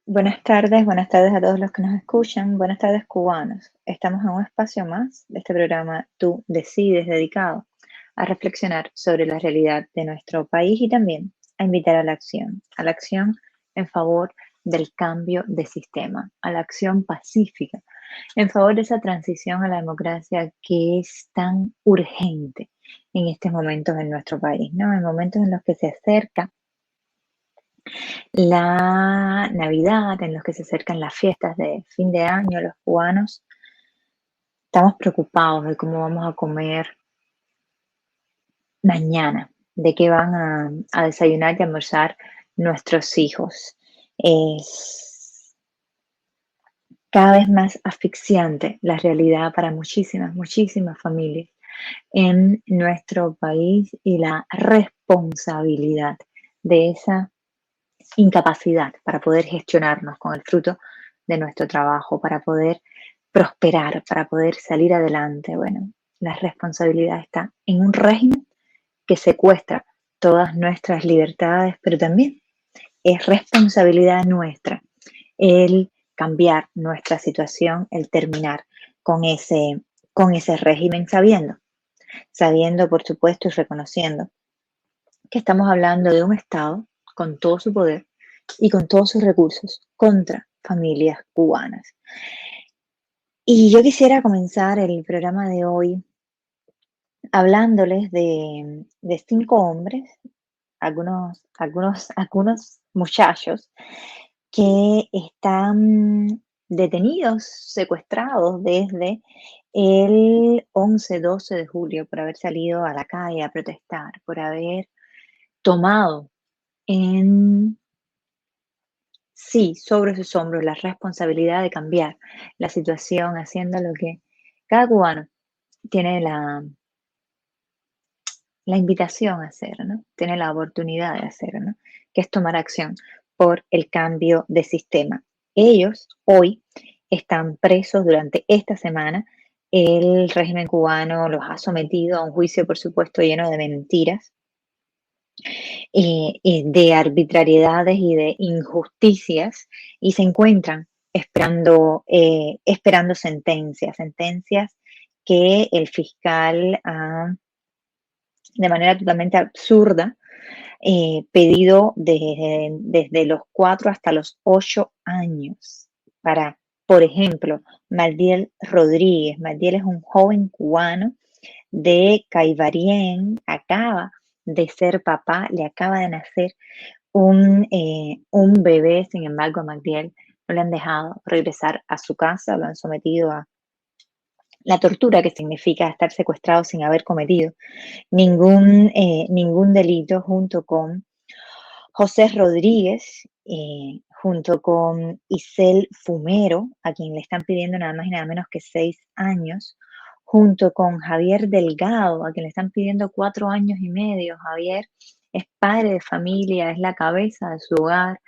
Buenas tardes a todos los que nos escuchan, buenas tardes cubanos. Estamos en un espacio más de este programa Tú Decides, dedicado a reflexionar sobre la realidad de nuestro país y también a invitar a la acción en favor del cambio de sistema, a la acción pacífica, en favor de esa transición a la democracia que es tan urgente en estos momentos en nuestro país, ¿no? En momentos en los que se acerca la Navidad, en los que se acercan las fiestas de fin de año, los cubanos estamos preocupados de cómo vamos a comer mañana, de qué van a desayunar y almorzar nuestros hijos. Es cada vez más asfixiante la realidad para muchísimas familias en nuestro país y la responsabilidad de esa incapacidad para poder gestionarnos con el fruto de nuestro trabajo, para poder prosperar, para poder salir adelante. Bueno, la responsabilidad está en un régimen que secuestra todas nuestras libertades, pero también es responsabilidad nuestra el cambiar nuestra situación, el terminar con con ese régimen, sabiendo, por supuesto, y reconociendo que estamos hablando de un Estado con todo su poder y con todos sus recursos contra familias cubanas. Y yo quisiera comenzar el programa de hoy hablándoles de 5 hombres, algunos muchachos que están detenidos, secuestrados desde el 11-12 de julio por haber salido a la calle a protestar, por haber tomado en sí, sobre sus hombros la responsabilidad de cambiar la situación, haciendo lo que cada cubano tiene la invitación a hacer, ¿no? Tiene la oportunidad de hacer, ¿no? Que es tomar acción por el cambio de sistema. Ellos hoy están presos durante esta semana. El régimen cubano los ha sometido a un juicio, por supuesto, lleno de mentiras, de arbitrariedades y de injusticias, y se encuentran esperando sentencias que el fiscal ha, de manera totalmente absurda, pedido desde los 4 hasta los 8 años para, por ejemplo, Maldiel Rodríguez. Maldiel es un joven cubano de Caibarien, acaba de ser papá, le acaba de nacer un bebé. Sin embargo, a Magdiel no le han dejado regresar a su casa, lo han sometido a la tortura que significa estar secuestrado sin haber cometido ningún delito, junto con José Rodríguez, junto con Isel Fumero, a quien le están pidiendo nada más y nada menos que 6 años, junto con Javier Delgado, a quien le están pidiendo 4 años y medio. Javier es padre de familia, es la cabeza de su hogar,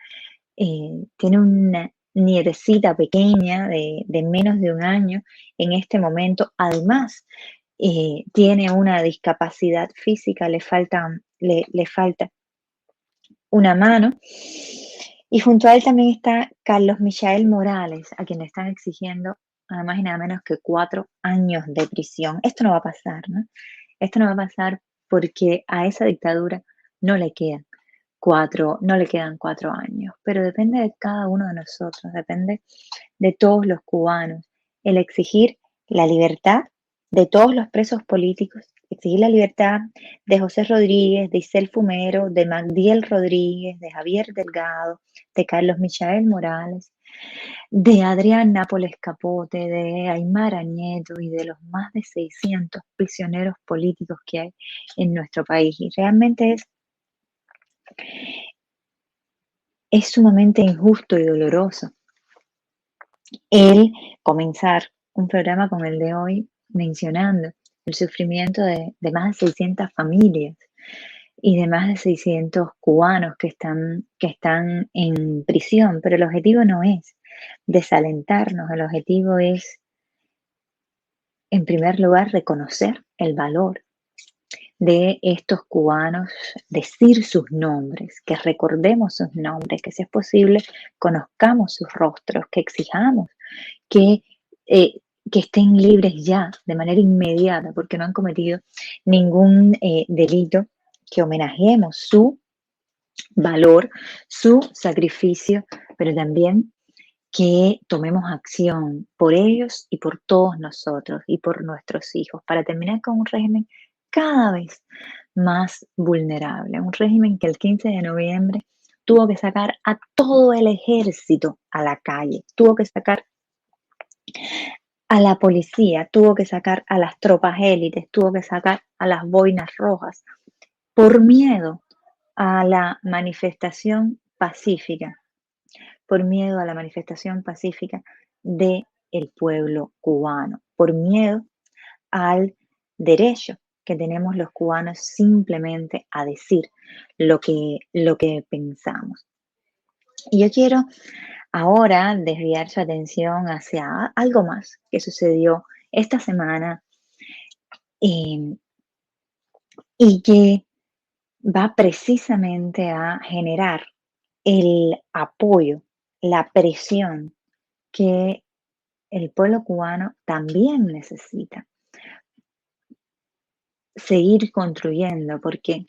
tiene una nietecita pequeña de menos de un año en este momento. Además, tiene una discapacidad física, le falta una mano. Y junto a él también está Carlos Michael Morales, a quien le están exigiendo nada más y nada menos que 4 años de prisión. Esto no va a pasar, ¿no? Esto no va a pasar porque a esa dictadura no le quedan no le quedan 4 años, pero depende de cada uno de nosotros, depende de todos los cubanos, el exigir la libertad de todos los presos políticos, exigir la libertad de José Rodríguez, de Isel Fumero, de Magdiel Rodríguez, de Javier Delgado, de Carlos Michael Morales, de Adrián Nápoles Capote, de Aymara Nieto y de los más de 600 prisioneros políticos que hay en nuestro país. Y realmente es sumamente injusto y doloroso el comenzar un programa como el de hoy mencionando el sufrimiento de más de 600 familias y de más de 600 cubanos que están en prisión, pero el objetivo no es desalentarnos, el objetivo es, en primer lugar, reconocer el valor de estos cubanos, decir sus nombres, que recordemos sus nombres, que si es posible conozcamos sus rostros, que exijamos que, eh, que estén libres ya, de manera inmediata, porque no han cometido ningún delito, que homenajeemos su valor, su sacrificio, pero también que tomemos acción por ellos y por todos nosotros y por nuestros hijos, para terminar con un régimen cada vez más vulnerable, un régimen que el 15 de noviembre tuvo que sacar a todo el ejército a la calle, tuvo que sacar a la policía, tuvo que sacar a las tropas élites, tuvo que sacar a las boinas rojas, por miedo a la manifestación pacífica, por miedo a la manifestación pacífica del pueblo cubano, por miedo al derecho que tenemos los cubanos simplemente a decir lo que pensamos. Y yo quiero ahora desviar su atención hacia algo más que sucedió esta semana, eh, y que va precisamente a generar el apoyo, la presión que el pueblo cubano también necesita seguir construyendo, porque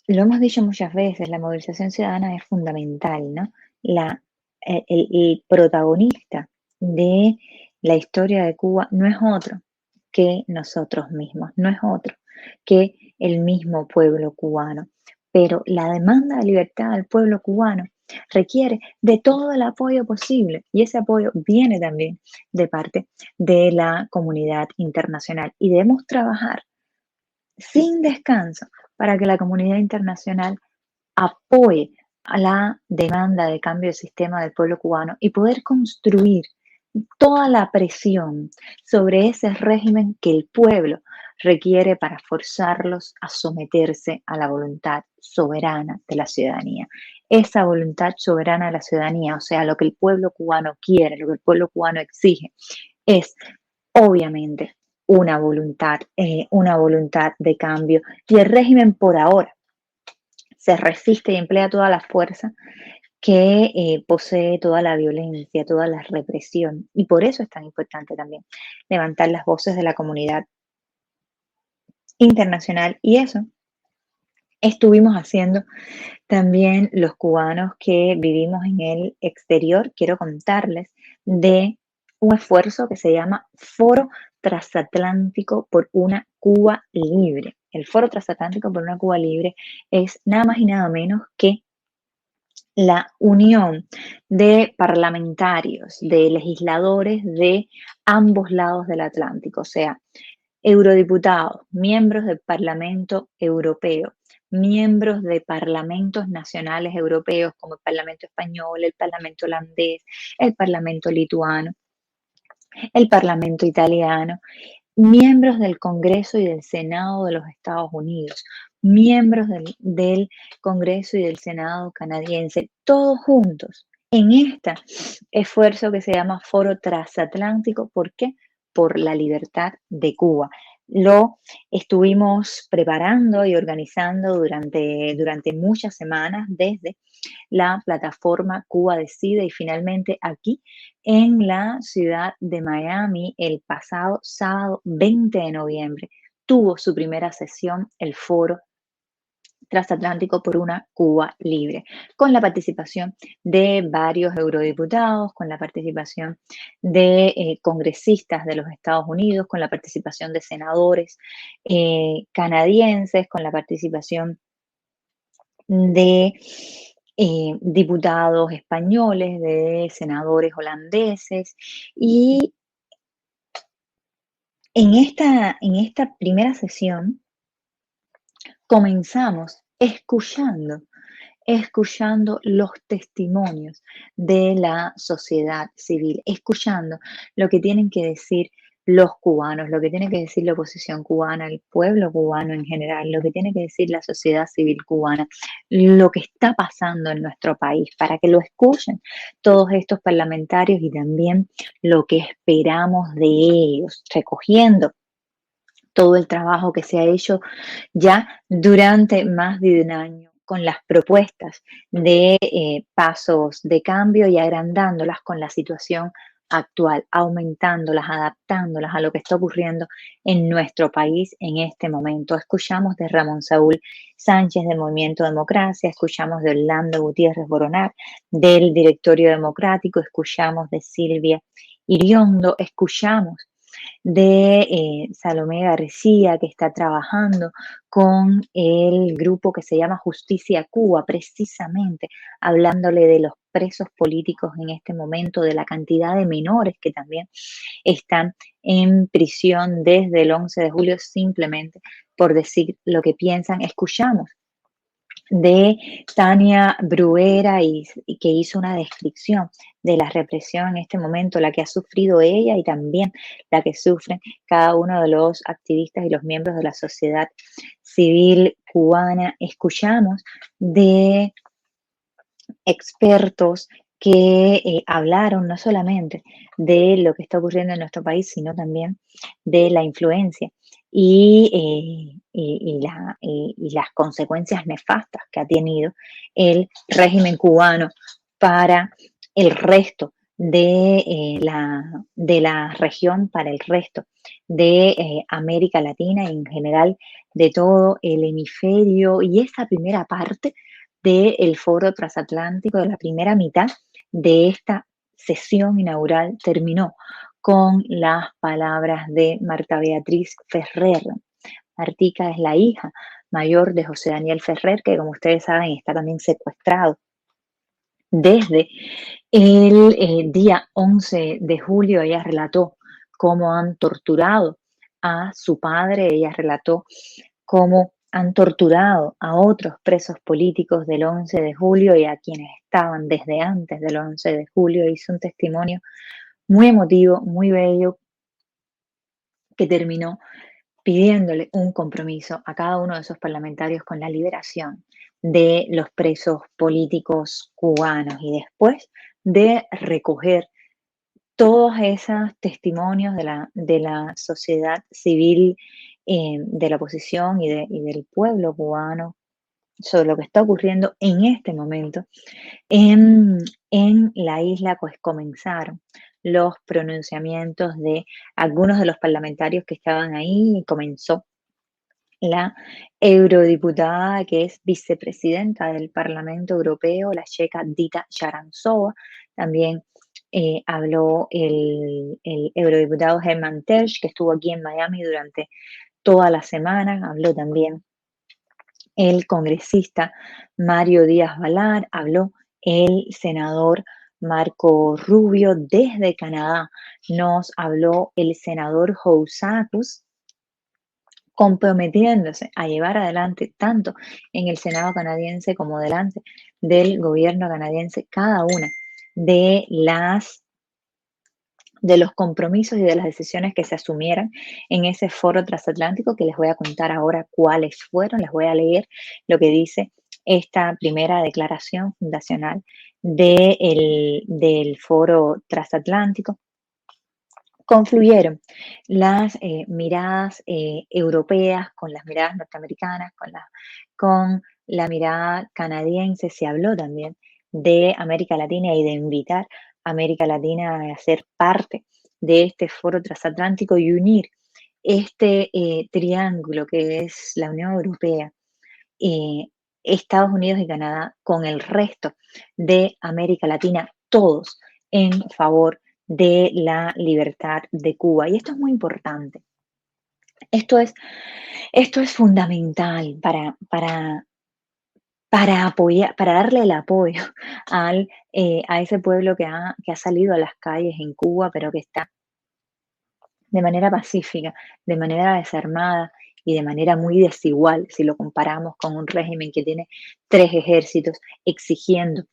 lo hemos dicho muchas veces, la movilización ciudadana es fundamental, ¿no? El protagonista de la historia de Cuba no es otro que nosotros mismos, no es otro que el mismo pueblo cubano. Pero la demanda de libertad del pueblo cubano requiere de todo el apoyo posible, y ese apoyo viene también de parte de la comunidad internacional, y debemos trabajar sin descanso para que la comunidad internacional apoye a la demanda de cambio de sistema del pueblo cubano y poder construir toda la presión sobre ese régimen que el pueblo requiere para forzarlos a someterse a la voluntad soberana de la ciudadanía. Esa voluntad soberana de la ciudadanía, o sea, lo que el pueblo cubano quiere, lo que el pueblo cubano exige, es obviamente una voluntad de cambio. Y el régimen por ahora se resiste y emplea toda la fuerza que posee, toda la violencia, toda la represión. Y por eso es tan importante también levantar las voces de la comunidad internacional. Y eso estuvimos haciendo también los cubanos que vivimos en el exterior. Quiero contarles de un esfuerzo que se llama Foro Transatlántico por una Cuba Libre. El Foro Transatlántico por una Cuba Libre es nada más y nada menos que la unión de parlamentarios, de legisladores de ambos lados del Atlántico, o sea, eurodiputados, miembros del Parlamento Europeo, miembros de parlamentos nacionales europeos como el Parlamento Español, el Parlamento holandés, el Parlamento lituano, el Parlamento italiano, miembros del Congreso y del Senado de los Estados Unidos, miembros del Congreso y del Senado canadiense, todos juntos en este esfuerzo que se llama Foro Transatlántico. ¿Por qué? Por la libertad de Cuba. Lo estuvimos preparando y organizando durante muchas semanas desde la plataforma Cuba Decide, y finalmente aquí en la ciudad de Miami el pasado sábado 20 de noviembre tuvo su primera sesión el Foro Transatlántico por una Cuba Libre, con la participación de varios eurodiputados, con la participación de congresistas de los Estados Unidos, con la participación de senadores canadienses, con la participación de diputados españoles, de senadores holandeses. Y en esta primera sesión comenzamos escuchando los testimonios de la sociedad civil, escuchando lo que tienen que decir los cubanos, lo que tiene que decir la oposición cubana, el pueblo cubano en general, lo que tiene que decir la sociedad civil cubana, lo que está pasando en nuestro país, para que lo escuchen todos estos parlamentarios, y también lo que esperamos de ellos, recogiendo todo el trabajo que se ha hecho ya durante más de un año con las propuestas de pasos de cambio y agrandándolas con la situación actual, aumentándolas, adaptándolas a lo que está ocurriendo en nuestro país en este momento. Escuchamos de Ramón Saúl Sánchez del Movimiento Democracia, escuchamos de Orlando Gutiérrez Boronar del Directorio Democrático, escuchamos de Silvia Iriondo, escuchamos de Salomé García, que está trabajando con el grupo que se llama Justicia Cuba, precisamente hablándole de los presos políticos en este momento, de la cantidad de menores que también están en prisión desde el 11 de julio simplemente por decir lo que piensan. Escuchamos de Tania Bruera y que hizo una descripción de la represión en este momento, la que ha sufrido ella y también la que sufren cada uno de los activistas y los miembros de la sociedad civil cubana. Escuchamos de expertos que hablaron no solamente de lo que está ocurriendo en nuestro país, sino también de la influencia y las consecuencias nefastas que ha tenido el régimen cubano para el resto de la región, para el resto de América Latina y en general de todo el hemisferio. Y esa primera parte del foro transatlántico, de la primera mitad de esta sesión inaugural, terminó con las palabras de Marta Beatriz Ferrer. Martica es la hija mayor de José Daniel Ferrer, que como ustedes saben está también secuestrado desde el día 11 de julio. Ella relató cómo han torturado a su padre, ella relató cómo han torturado a otros presos políticos del 11 de julio y a quienes estaban desde antes del 11 de julio. Hizo un testimonio muy emotivo, muy bello, que terminó pidiéndole un compromiso a cada uno de esos parlamentarios con la liberación de los presos políticos cubanos y después de recoger todos esos testimonios de la sociedad civil, de la oposición y del pueblo cubano sobre lo que está ocurriendo en este momento en, en la isla. Pues comenzaron los pronunciamientos de algunos de los parlamentarios que estaban ahí y comenzó la eurodiputada que es vicepresidenta del Parlamento Europeo, la checa Dita Charanzova. También habló el eurodiputado Herman Tersch, que estuvo aquí en Miami durante toda la semana. Habló también el congresista Mario Díaz Balart, habló el senador Marco Rubio desde Canadá, nos habló el senador Housacus, comprometiéndose a llevar adelante tanto en el Senado canadiense como delante del gobierno canadiense cada una de los compromisos y de las decisiones que se asumieran en ese foro transatlántico, que les voy a contar ahora cuáles fueron. Les voy a leer lo que dice esta primera declaración fundacional del foro transatlántico. Confluyeron las miradas europeas con las miradas norteamericanas, con la mirada canadiense. Se habló también de América Latina y de invitar a América Latina a ser parte de este foro transatlántico y unir este triángulo que es la Unión Europea, eh, Estados Unidos y Canadá con el resto de América Latina, todos en favor de la libertad de Cuba. Y esto es muy importante. Esto es, esto es fundamental para apoyar, para darle el apoyo a ese pueblo que ha salido a las calles en Cuba, pero que está de manera pacífica, de manera desarmada y de manera muy desigual si lo comparamos con un régimen que tiene tres ejércitos exigiendo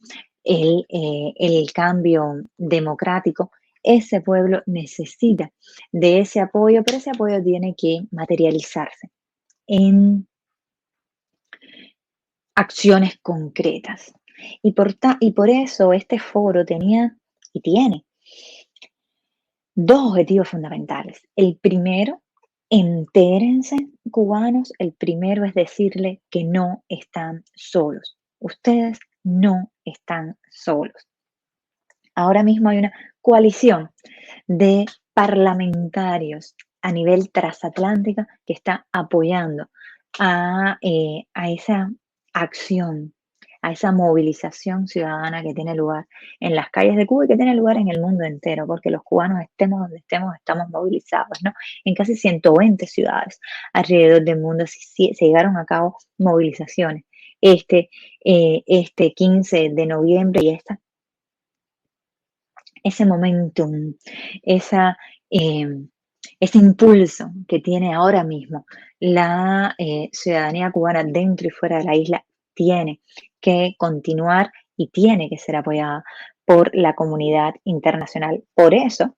el cambio democrático. Ese pueblo necesita de ese apoyo, pero ese apoyo tiene que materializarse en acciones concretas. Y por eso este foro tenía y tiene dos objetivos fundamentales. El primero Entérense, cubanos, el primero es decirle que no están solos. Ustedes no están solos. Ahora mismo hay una coalición de parlamentarios a nivel transatlántica que está apoyando a esa acción, a esa movilización ciudadana que tiene lugar en las calles de Cuba y que tiene lugar en el mundo entero, porque los cubanos estemos donde estemos, estamos movilizados, ¿no? En casi 120 ciudades alrededor del mundo se llegaron a cabo movilizaciones. Este 15 de noviembre y ese momentum, esa, eh, ese impulso que tiene ahora mismo la ciudadanía cubana dentro y fuera de la isla tiene que continuar y tiene que ser apoyada por la comunidad internacional. Por eso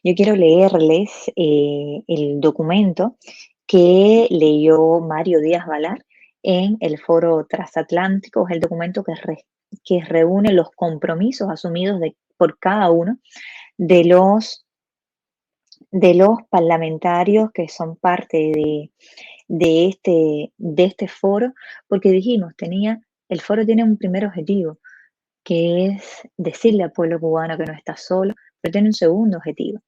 yo quiero leerles el documento que leyó Mario Díaz Balar en el Foro Transatlántico. Es el documento que reúne los compromisos asumidos por cada uno de los parlamentarios que son parte de este foro, porque dijimos, el foro tiene un primer objetivo, que es decirle al pueblo cubano que no está solo, pero tiene un segundo objetivo,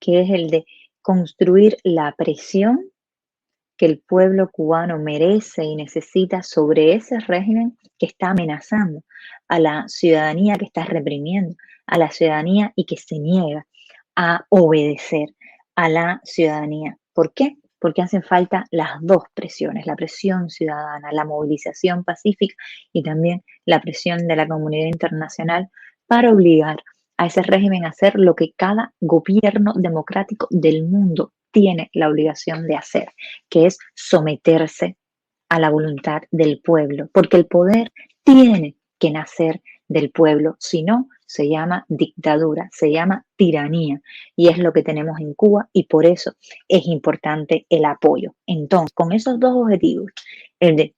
que es el de construir la presión que el pueblo cubano merece y necesita sobre ese régimen que está amenazando a la ciudadanía, que está reprimiendo a la ciudadanía y que se niega a obedecer a la ciudadanía. ¿Por qué? Porque hacen falta las dos presiones, la presión ciudadana, la movilización pacífica y también la presión de la comunidad internacional para obligar a ese régimen a hacer lo que cada gobierno democrático del mundo tiene la obligación de hacer, que es someterse a la voluntad del pueblo, porque el poder tiene que nacer del pueblo, si no, se llama dictadura, se llama tiranía, y es lo que tenemos en Cuba y por eso es importante el apoyo. Entonces, con esos dos objetivos, el de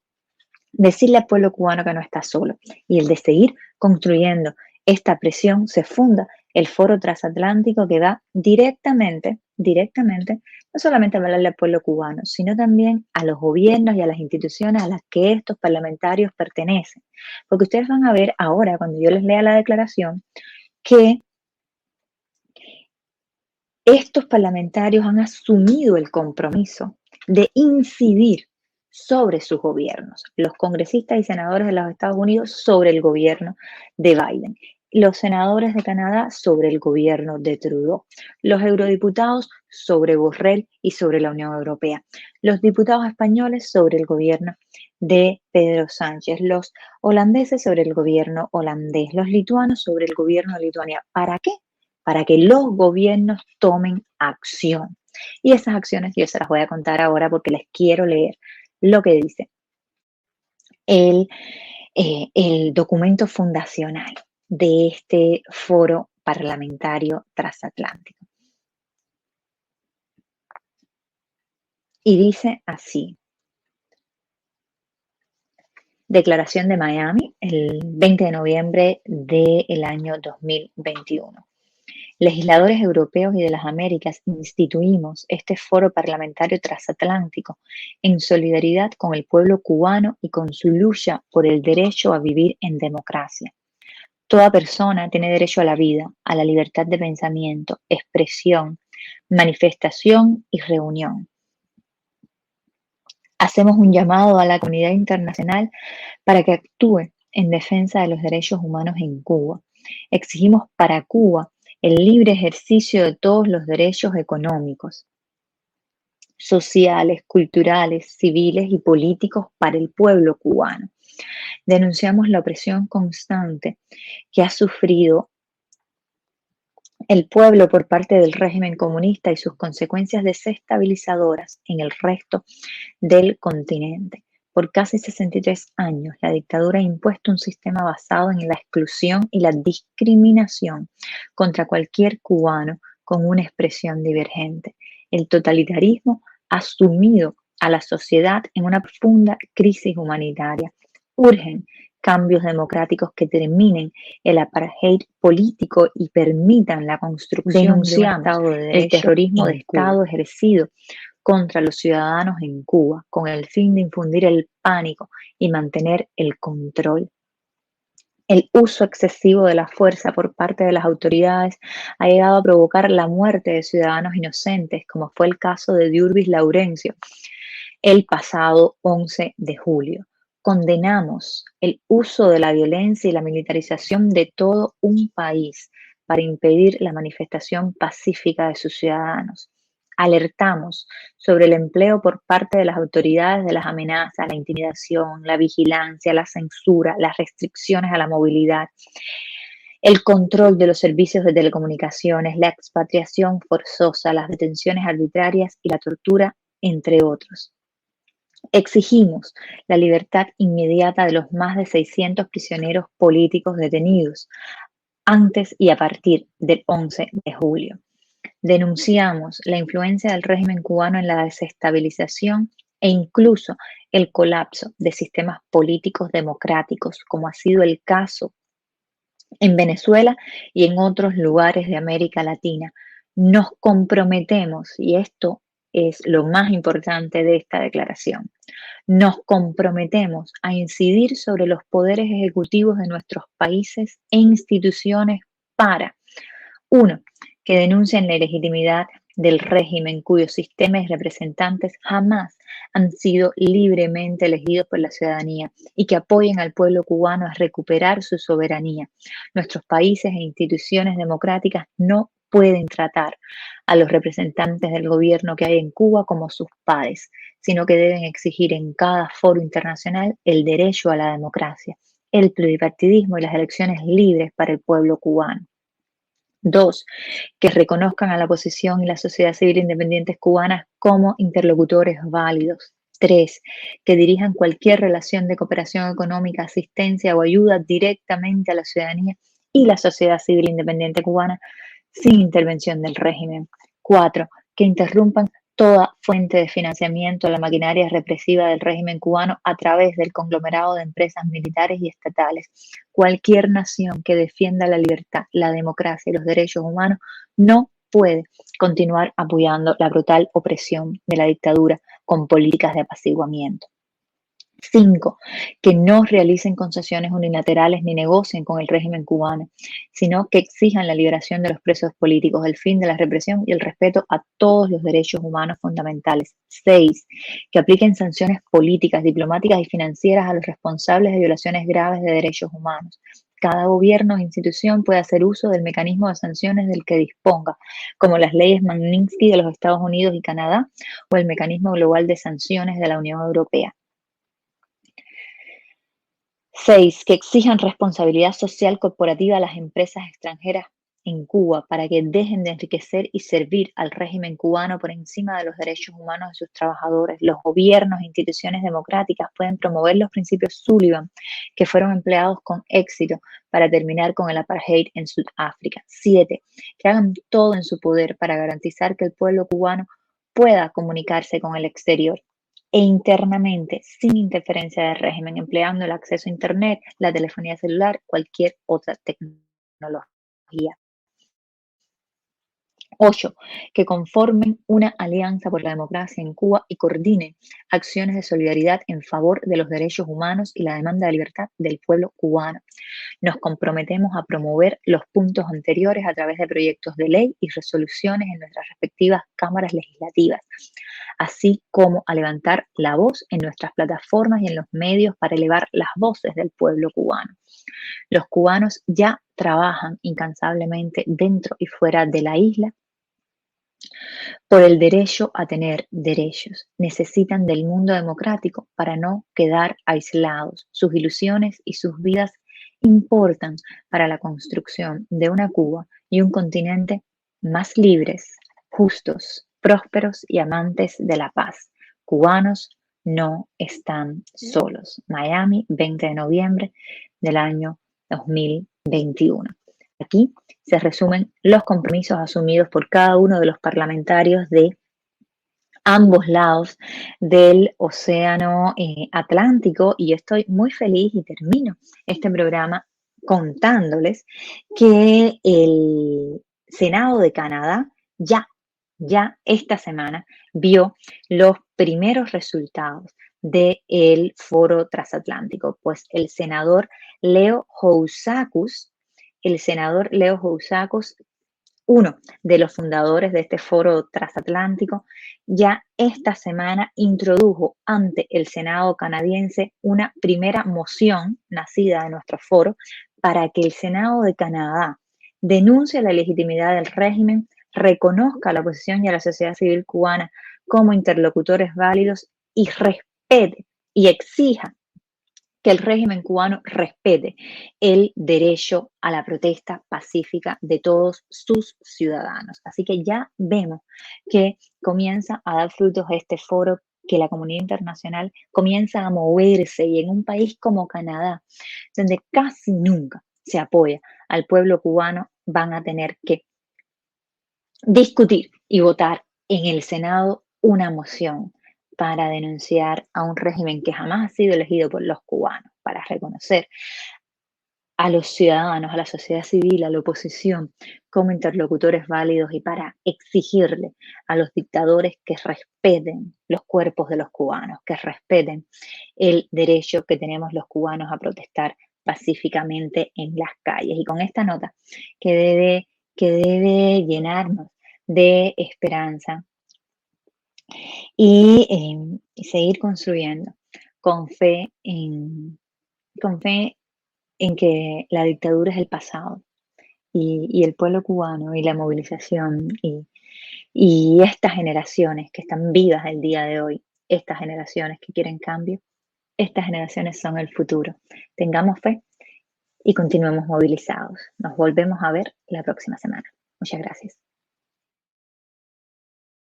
decirle al pueblo cubano que no está solo y el de seguir construyendo esta presión, se funda el Foro Transatlántico que va directamente, no solamente a hablarle al pueblo cubano, sino también a los gobiernos y a las instituciones a las que estos parlamentarios pertenecen. Porque ustedes van a ver ahora, cuando yo les lea la declaración, que estos parlamentarios han asumido el compromiso de incidir sobre sus gobiernos, los congresistas y senadores de los Estados Unidos sobre el gobierno de Biden, los senadores de Canadá sobre el gobierno de Trudeau, los eurodiputados sobre Borrell y sobre la Unión Europea, los diputados españoles sobre el gobierno de Pedro Sánchez, los holandeses sobre el gobierno holandés, los lituanos sobre el gobierno de Lituania. ¿Para qué? Para que los gobiernos tomen acción. Y esas acciones yo se las voy a contar ahora porque les quiero leer lo que dice el, el documento fundacional de este foro parlamentario transatlántico. Y dice así: Declaración de Miami, el 20 de noviembre del año 2021. Legisladores europeos y de las Américas instituimos este foro parlamentario transatlántico en solidaridad con el pueblo cubano y con su lucha por el derecho a vivir en democracia. Toda persona tiene derecho a la vida, a la libertad de pensamiento, expresión, manifestación y reunión. Hacemos un llamado a la comunidad internacional para que actúe en defensa de los derechos humanos en Cuba. Exigimos para Cuba el libre ejercicio de todos los derechos económicos, sociales, culturales, civiles y políticos para el pueblo cubano. Denunciamos la opresión constante que ha sufrido el pueblo por parte del régimen comunista y sus consecuencias desestabilizadoras en el resto del continente. Por casi 63 años, la dictadura ha impuesto un sistema basado en la exclusión y la discriminación contra cualquier cubano con una expresión divergente. El totalitarismo ha sumido a la sociedad en una profunda crisis humanitaria. Urgen cambios democráticos que terminen el apartheid político y permitan la construcción de un Estado de derecho, el terrorismo de Estado ejercido contra los ciudadanos en Cuba, con el fin de infundir el pánico y mantener el control. El uso excesivo de la fuerza por parte de las autoridades ha llegado a provocar la muerte de ciudadanos inocentes, como fue el caso de Diurbis Laurencio el pasado 11 de julio. Condenamos el uso de la violencia y la militarización de todo un país para impedir la manifestación pacífica de sus ciudadanos. Alertamos sobre el empleo por parte de las autoridades de las amenazas, la intimidación, la vigilancia, la censura, las restricciones a la movilidad, el control de los servicios de telecomunicaciones, la expatriación forzosa, las detenciones arbitrarias y la tortura, entre otros. Exigimos la libertad inmediata de los más de 600 prisioneros políticos detenidos antes y a partir del 11 de julio. Denunciamos la influencia del régimen cubano en la desestabilización e incluso el colapso de sistemas políticos democráticos, como ha sido el caso en Venezuela y en otros lugares de América Latina. Nos comprometemos, y esto es lo más importante de esta declaración, nos comprometemos a incidir sobre los poderes ejecutivos de nuestros países e instituciones para, uno, que denuncien la ilegitimidad del régimen cuyos sistemas y representantes jamás han sido libremente elegidos por la ciudadanía y que apoyen al pueblo cubano a recuperar su soberanía. Nuestros países e instituciones democráticas no pueden tratar a los representantes del gobierno que hay en Cuba como sus pares, sino que deben exigir en cada foro internacional el derecho a la democracia, el pluripartidismo y las elecciones libres para el pueblo cubano. Dos, que reconozcan a la oposición y la sociedad civil independientes cubanas como interlocutores válidos. Tres, que dirijan cualquier relación de cooperación económica, asistencia o ayuda directamente a la ciudadanía y la sociedad civil independiente cubana sin intervención del régimen. Cuatro, que interrumpan toda fuente de financiamiento a la maquinaria represiva del régimen cubano a través del conglomerado de empresas militares y estatales. Cualquier nación que defienda la libertad, la democracia y los derechos humanos no puede continuar apoyando la brutal opresión de la dictadura con políticas de apaciguamiento. 5. Que no realicen concesiones unilaterales ni negocien con el régimen cubano, sino que exijan la liberación de los presos políticos, el fin de la represión y el respeto a todos los derechos humanos fundamentales. 6. Que apliquen sanciones políticas, diplomáticas y financieras a los responsables de violaciones graves de derechos humanos. Cada gobierno o institución puede hacer uso del mecanismo de sanciones del que disponga, como las leyes Magnitsky de los Estados Unidos y Canadá o el mecanismo global de sanciones de la Unión Europea. 6. Que exijan responsabilidad social corporativa a las empresas extranjeras en Cuba para que dejen de enriquecer y servir al régimen cubano por encima de los derechos humanos de sus trabajadores. Los gobiernos e instituciones democráticas pueden promover los principios Sullivan que fueron empleados con éxito para terminar con el apartheid en Sudáfrica. 7. Que hagan todo en su poder para garantizar que el pueblo cubano pueda comunicarse con el exterior e internamente, sin interferencia del régimen, empleando el acceso a Internet, la telefonía celular, cualquier otra tecnología. 8. Que conformen una alianza por la democracia en Cuba y coordinen acciones de solidaridad en favor de los derechos humanos y la demanda de libertad del pueblo cubano. Nos comprometemos a promover los puntos anteriores a través de proyectos de ley y resoluciones en nuestras respectivas cámaras legislativas, así como a levantar la voz en nuestras plataformas y en los medios para elevar las voces del pueblo cubano. Los cubanos ya trabajan incansablemente dentro y fuera de la isla por el derecho a tener derechos. Necesitan del mundo democrático para no quedar aislados. Sus ilusiones y sus vidas importan para la construcción de una Cuba y un continente más libres, justos, prósperos y amantes de la paz. Cubanos no están solos. Miami, 20 de noviembre del año 2021. Aquí se resumen los compromisos asumidos por cada uno de los parlamentarios de ambos lados del océano Atlántico, y estoy muy feliz y termino este programa contándoles que el Senado de Canadá ya esta semana vio los primeros resultados del foro transatlántico, pues el senador Leo Housakos, uno de los fundadores de este foro transatlántico, ya esta semana introdujo ante el Senado canadiense una primera moción nacida de nuestro foro para que el Senado de Canadá denuncie la legitimidad del régimen, reconozca a la oposición y a la sociedad civil cubana como interlocutores válidos y respete y exija que el régimen cubano respete el derecho a la protesta pacífica de todos sus ciudadanos. Así que ya vemos que comienza a dar frutos este foro, que la comunidad internacional comienza a moverse, y en un país como Canadá, donde casi nunca se apoya al pueblo cubano, van a tener que discutir y votar en el Senado una moción para denunciar a un régimen que jamás ha sido elegido por los cubanos, para reconocer a los ciudadanos, a la sociedad civil, a la oposición como interlocutores válidos, y para exigirle a los dictadores que respeten los cuerpos de los cubanos, que respeten el derecho que tenemos los cubanos a protestar pacíficamente en las calles. Y con esta nota que debe llenarnos de esperanza y seguir construyendo con fe con fe en que la dictadura es el pasado, y el pueblo cubano y la movilización y estas generaciones que están vivas el día de hoy, estas generaciones que quieren cambio, estas generaciones son el futuro. Tengamos fe y continuemos movilizados. Nos volvemos a ver la próxima semana. Muchas gracias.